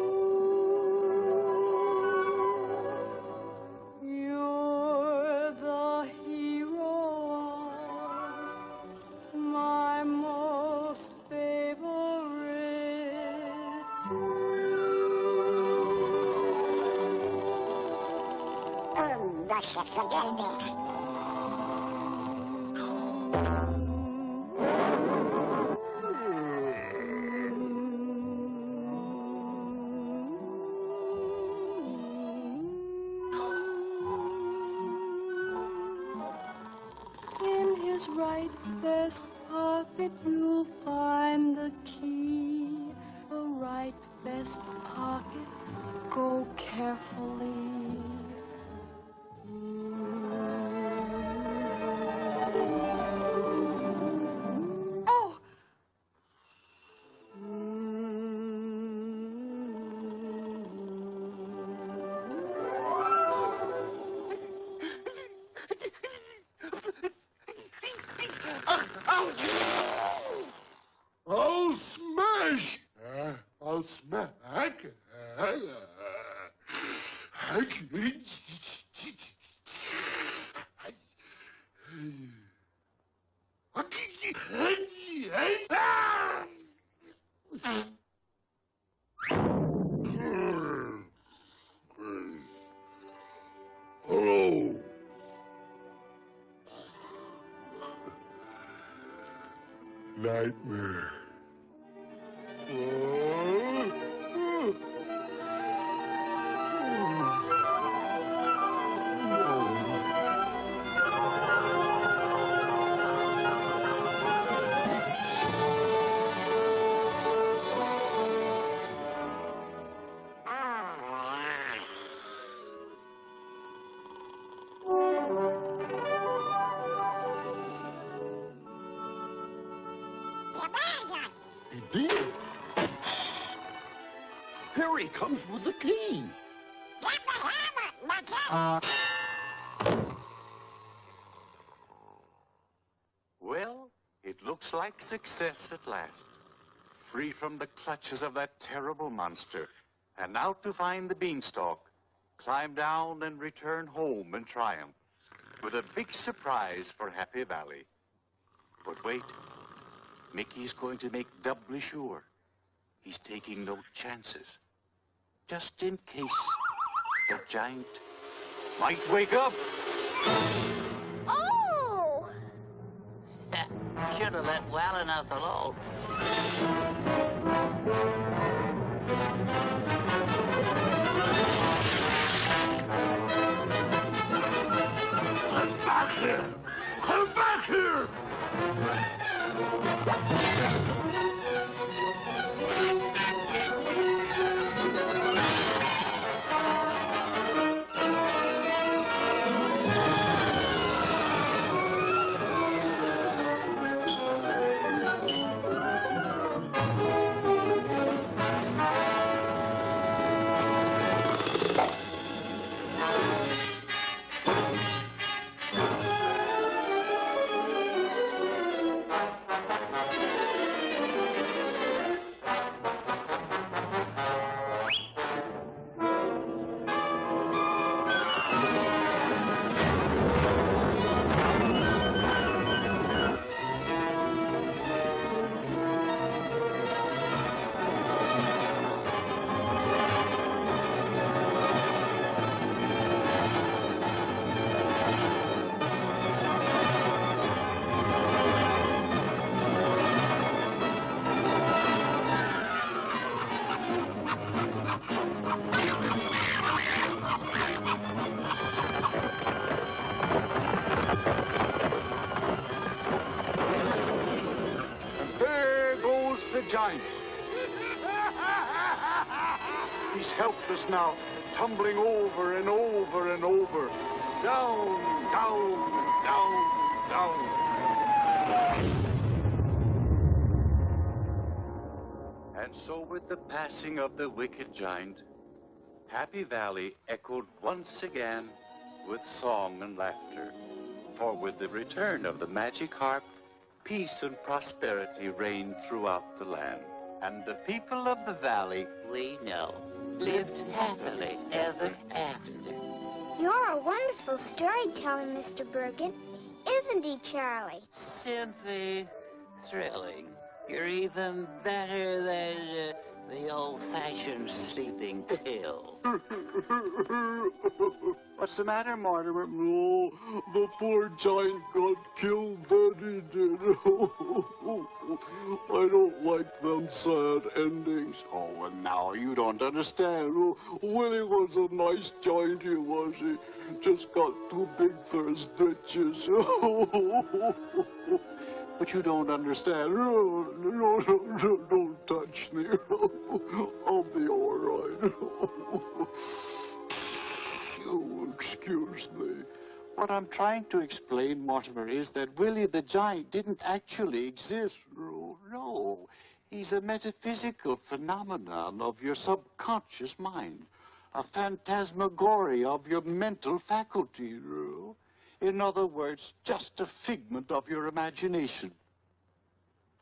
You're the hero of my most favorite Oh, Russia, forget it. his right vest pocket you'll find the key. The right vest pocket, go carefully. Oh! I'll smash! I'll smack! Hello. Nightmare. He did. Here he comes with the key. Well, it looks like success at last. Free from the clutches of that terrible monster, and out to find the beanstalk, climb down and return home in triumph, with a big surprise for Happy Valley. But wait, Mickey's going to make doubly sure. He's taking no chances, just in case the giant might wake up. Oh! Should have let well enough alone. Come back here! Come back here! The giant. He's helpless now, tumbling over and over and over. Down, down, down, down. And so with the passing of the wicked giant, Happy Valley echoed once again with song and laughter. For with the return of the magic harp, peace and prosperity reigned throughout the land. And the people of the valley, We know, lived happily ever after. You're a wonderful storyteller, Mr. Bergen. Isn't he, Charlie? Simply thrilling. You're even better than the old-fashioned sleeping pill. What's the matter, Mortimer? Oh, the poor giant got killed, Daddy did. I don't like them sad endings. Oh, well, now you don't understand. Oh, Willie was a nice giant, he was. He just got too big for his britches. But you don't understand. No, don't touch me. I'll be all right. Oh, excuse me. What I'm trying to explain, Mortimer, is that Willie the Giant didn't actually exist. No. He's a metaphysical phenomenon of your subconscious mind, a phantasmagoria of your mental faculty. In other words, just a figment of your imagination.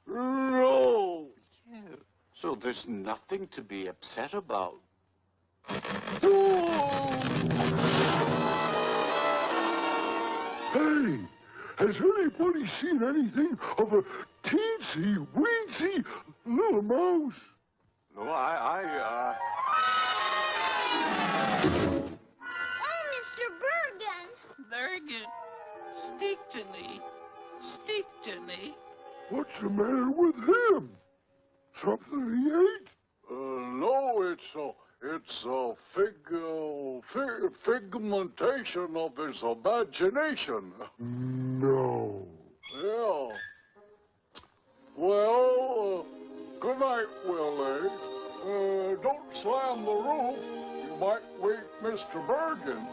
No! Yeah. So there's nothing to be upset about. Hey, has anybody seen anything of a teensy weensy little mouse? No, Oh, Mr. Bergen! Bergen, speak to me. Speak to me. What's the matter with him? Something he ate? No, it's a figmentation of his imagination. No. Yeah. Well, good night, Willie. Don't slam the roof. You might wake Mr. Bergen.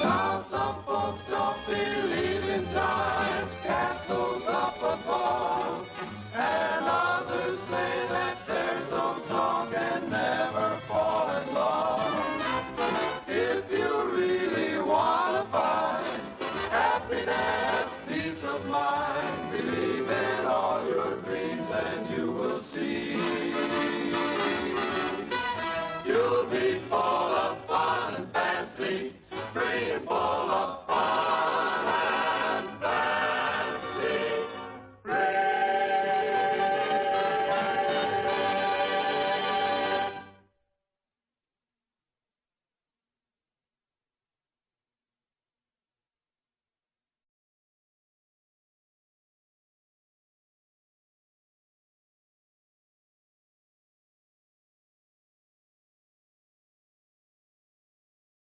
Now some folks don't believe